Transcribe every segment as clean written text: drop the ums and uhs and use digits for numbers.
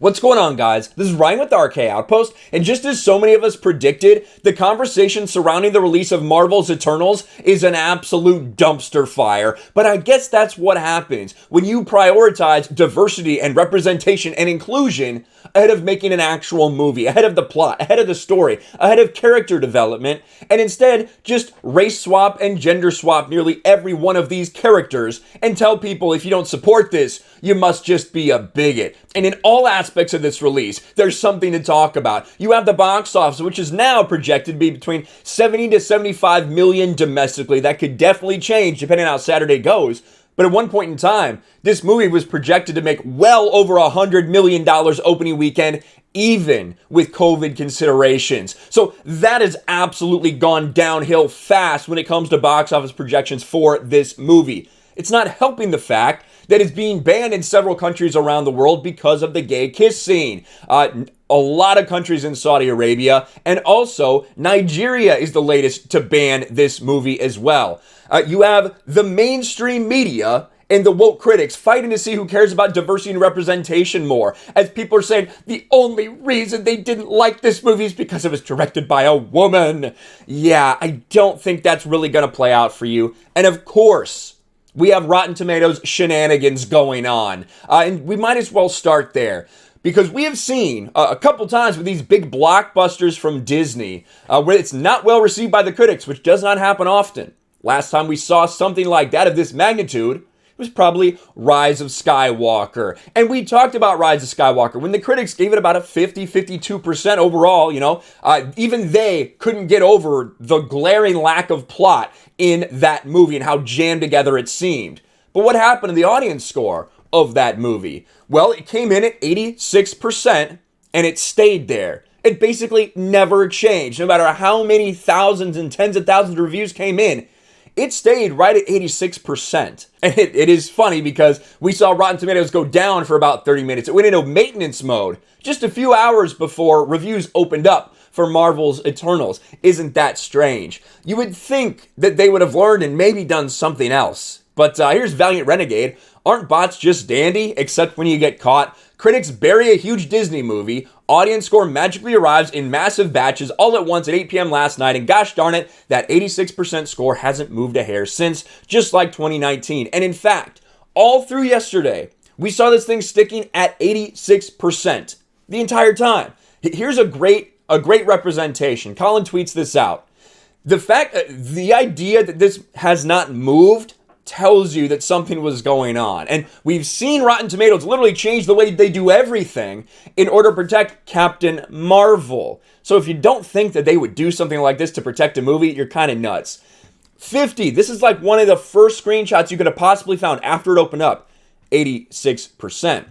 What's going on, guys? This is Ryan with RK Outpost, and just as so many of us predicted, the conversation surrounding the release of Marvel's Eternals is an absolute dumpster fire. But I guess that's what happens when you prioritize diversity and representation and inclusion ahead of making an actual movie, ahead of the plot, ahead of the story, ahead of character development, and instead just race swap and gender swap nearly every one of these characters and tell people if you don't support this, you must just be a bigot. And in all aspects of this release, there's something to talk about. You have the box office, which is now projected to be between 70 to 75 million domestically. That could definitely change depending on how Saturday goes. But at one point in time, this movie was projected to make well over $100 million opening weekend, even with COVID considerations. So that has absolutely gone downhill fast when it comes to box office projections for this movie. It's not helping the fact that it's being banned in several countries around the world because of the gay kiss scene. A lot of countries in Saudi Arabia, and also Nigeria is the latest to ban this movie as well. You have the mainstream media and the woke critics fighting to see who cares about diversity and representation more, as people are saying the only reason they didn't like this movie is because it was directed by a woman. Yeah, I don't think that's really going to play out for you. And of course, we have Rotten Tomatoes shenanigans going on, and we might as well start there. Because we have seen a couple times with these big blockbusters from Disney where it's not well received by the critics, which does not happen often. Last time we saw something like that of this magnitude was probably Rise of Skywalker. And we talked about Rise of Skywalker when the critics gave it about a 52% overall, even they couldn't get over the glaring lack of plot in that movie and how jammed together it seemed. But what happened to the audience score of that movie? Well, it came in at 86% and it stayed there. It basically never changed. No matter how many thousands and tens of thousands of reviews came in, it stayed right at 86%. And it is funny because we saw Rotten Tomatoes go down for about 30 minutes. It went into maintenance mode just a few hours before reviews opened up for Marvel's Eternals. Isn't that strange? You would think that they would have learned and maybe done something else. But here's Valiant Renegade. Aren't bots just dandy, except when you get caught? Critics bury a huge Disney movie. Audience score magically arrives in massive batches all at once at 8 p.m. last night. And gosh darn it, that 86% score hasn't moved a hair since, just like 2019. And in fact, all through yesterday, we saw this thing sticking at 86% the entire time. Here's a great representation. Colin tweets this out. The idea that this has not moved tells you that something was going on. And we've seen Rotten Tomatoes literally change the way they do everything in order to protect Captain Marvel. So if you don't think that they would do something like this to protect a movie, you're kind of nuts. 50, this is like one of the first screenshots you could have possibly found after it opened up. 86%.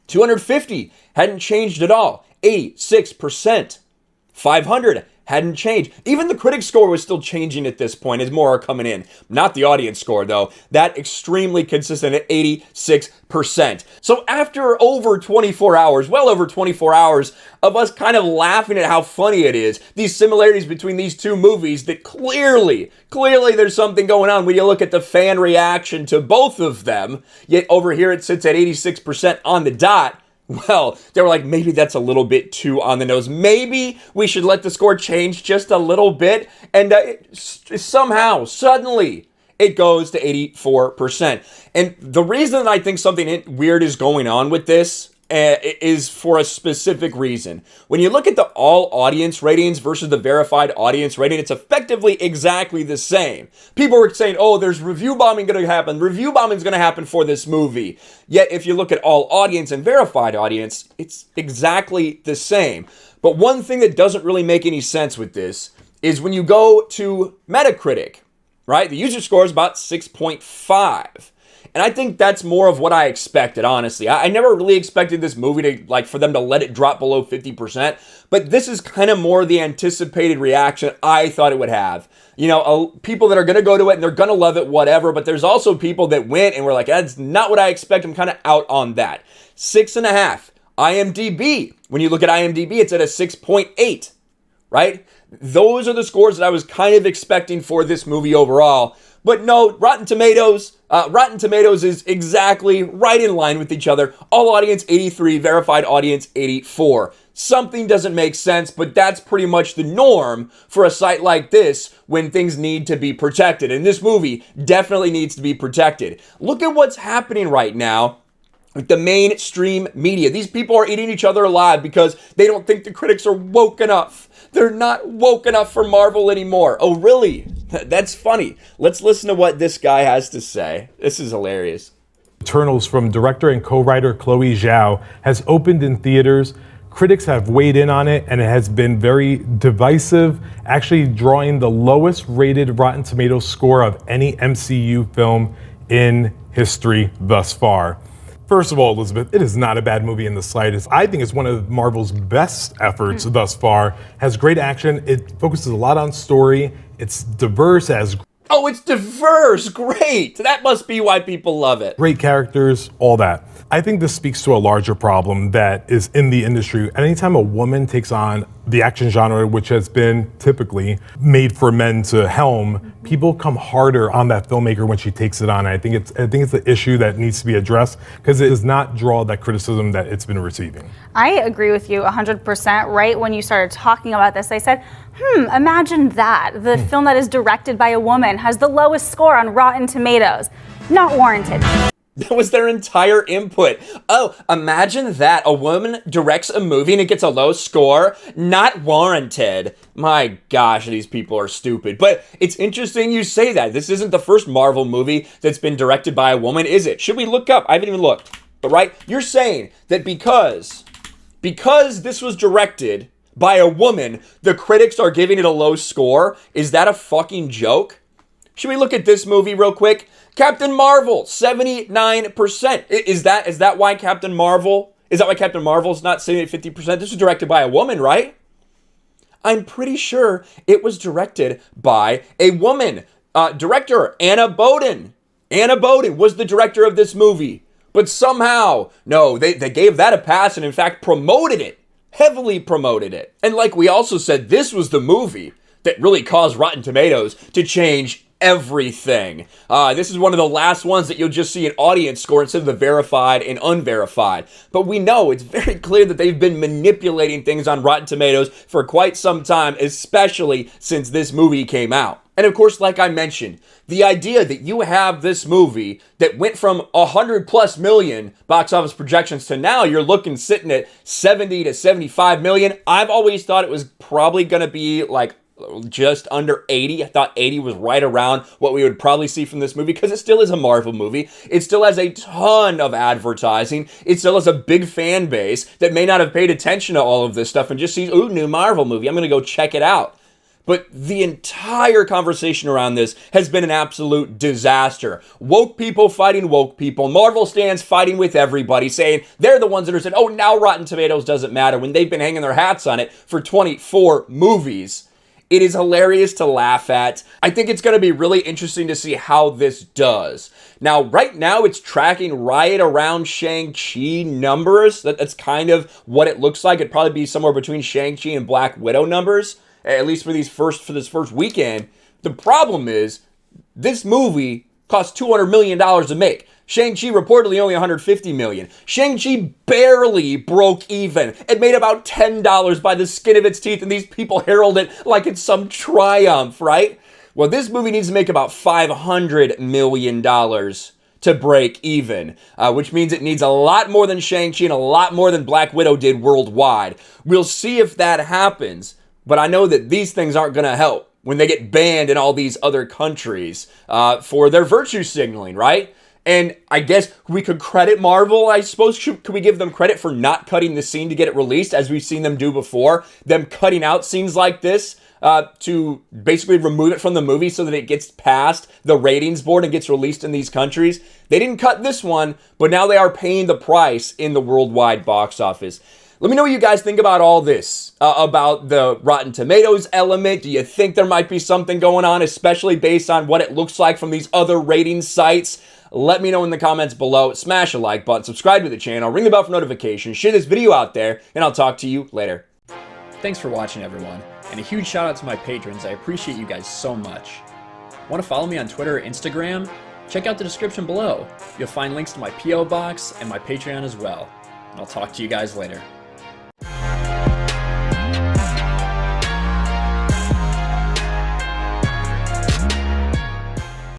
250 hadn't changed at all. 86%. 500 hadn't changed. Even the critic score was still changing at this point as more are coming in. Not the audience score, though. That extremely consistent at 86%. So after over 24 hours, well over 24 hours of us kind of laughing at how funny it is, these similarities between these two movies that clearly there's something going on when you look at the fan reaction to both of them, yet over here it sits at 86% on the dot. Well, they were like, maybe that's a little bit too on the nose. Maybe we should let the score change just a little bit. And somehow, suddenly, it goes to 84%. And the reason that I think something weird is going on with this is for a specific reason. When you look at the all audience ratings versus the verified audience rating, it's effectively exactly the same. People were saying, oh, there's review bombing going to happen. Review bombing is going to happen for this movie. Yet if you look at all audience and verified audience, it's exactly the same. But one thing that doesn't really make any sense with this is when you go to Metacritic, right? The user score is about 6.5. And I think that's more of what I expected, honestly. I never really expected this movie to, for them to let it drop below 50%. But this is kind of more the anticipated reaction I thought it would have. People that are going to go to it and they're going to love it, whatever. But there's also people that went and were like, that's not what I expect. I'm kind of out on that. 6.5. IMDb. When you look at IMDb, it's at a 6.8, right? Those are the scores that I was kind of expecting for this movie overall. But no, Rotten Tomatoes is exactly right in line with each other. All audience 83, verified audience 84. Something doesn't make sense, but that's pretty much the norm for a site like this when things need to be protected. And this movie definitely needs to be protected. Look at what's happening right now with the mainstream media. These people are eating each other alive because they don't think the critics are woke enough. They're not woke enough for Marvel anymore. Oh, really? That's funny. Let's listen to what this guy has to say. This is hilarious. Eternals from director and co-writer Chloe Zhao has opened in theaters. Critics have weighed in on it, and it has been very divisive, actually drawing the lowest rated Rotten Tomatoes score of any MCU film in history thus far. First of all, Elizabeth, it is not a bad movie in the slightest. I think it's one of Marvel's best efforts thus far. Has great action. It focuses a lot on story. It's diverse, as oh, it's diverse. Great. That must be why people love it. Great characters, all that. I think this speaks to a larger problem that is in the industry. Anytime a woman takes on the action genre, which has been typically made for men to helm, people come harder on that filmmaker when she takes it on. I think it's the issue that needs to be addressed because it does not draw that criticism that it's been receiving. I agree with you 100%. Right when you started talking about this, I said, imagine that. The film that is directed by a woman has the lowest score on Rotten Tomatoes. Not warranted. That was their entire input. Oh, imagine that. A woman directs a movie and it gets a low score. Not warranted. My gosh, these people are stupid. But it's interesting you say that. This isn't the first Marvel movie that's been directed by a woman, is it? Should we look up? I haven't even looked. But right, you're saying that because this was directed by a woman, the critics are giving it a low score? Is that a fucking joke? Should we look at this movie real quick? Captain Marvel, 79%. Is that why Captain Marvel? Is that why Captain Marvel's not sitting at 50%? This was directed by a woman, right? I'm pretty sure it was directed by a woman. Director Anna Boden. Anna Boden was the director of this movie. But somehow, no, they gave that a pass and in fact promoted it. Heavily promoted it. And like we also said, this was the movie that really caused Rotten Tomatoes to change everything. This is one of the last ones that you'll just see an audience score instead of the verified and unverified. But we know it's very clear that they've been manipulating things on Rotten Tomatoes for quite some time, especially since this movie came out. And of course, like I mentioned, the idea that you have this movie that went from 100+ million box office projections to now you're sitting at 70 to 75 million. I've always thought it was probably going to be like just under 80. I thought 80 was right around what we would probably see from this movie because it still is a Marvel movie. It still has a ton of advertising. It still has a big fan base that may not have paid attention to all of this stuff and just sees, ooh, new Marvel movie. I'm going to go check it out. But the entire conversation around this has been an absolute disaster. Woke people fighting woke people. Marvel stands fighting with everybody, saying they're the ones that are saying, oh, now Rotten Tomatoes doesn't matter, when they've been hanging their hats on it for 24 movies. It is hilarious to laugh at. I think it's going to be really interesting to see how this does. Now, right now, it's tracking right around Shang-Chi numbers. That's kind of what it looks like. It'd probably be somewhere between Shang-Chi and Black Widow numbers, at least for this first weekend. The problem is, this movie cost $200 million to make. Shang-Chi reportedly only $150 million. Shang-Chi barely broke even. It made about $10 by the skin of its teeth, and these people herald it like it's some triumph, right? Well, this movie needs to make about $500 million to break even, which means it needs a lot more than Shang-Chi and a lot more than Black Widow did worldwide. We'll see if that happens, but I know that these things aren't going to help when they get banned in all these other countries for their virtue signaling, right? And I guess we could credit Marvel, I suppose. Could we give them credit for not cutting the scene to get it released, as we've seen them do before? Them cutting out scenes like this to basically remove it from the movie so that it gets past the ratings board and gets released in these countries. They didn't cut this one, but now they are paying the price in the worldwide box office. Let me know what you guys think about all this, about the Rotten Tomatoes element. Do you think there might be something going on, especially based on what it looks like from these other rating sites? Let me know in the comments below. Smash a like button, subscribe to the channel, ring the bell for notifications, share this video out there, and I'll talk to you later. Thanks for watching, everyone. And a huge shout out to my patrons. I appreciate you guys so much. Want to follow me on Twitter or Instagram? Check out the description below. You'll find links to my P.O. box and my Patreon as well. And I'll talk to you guys later.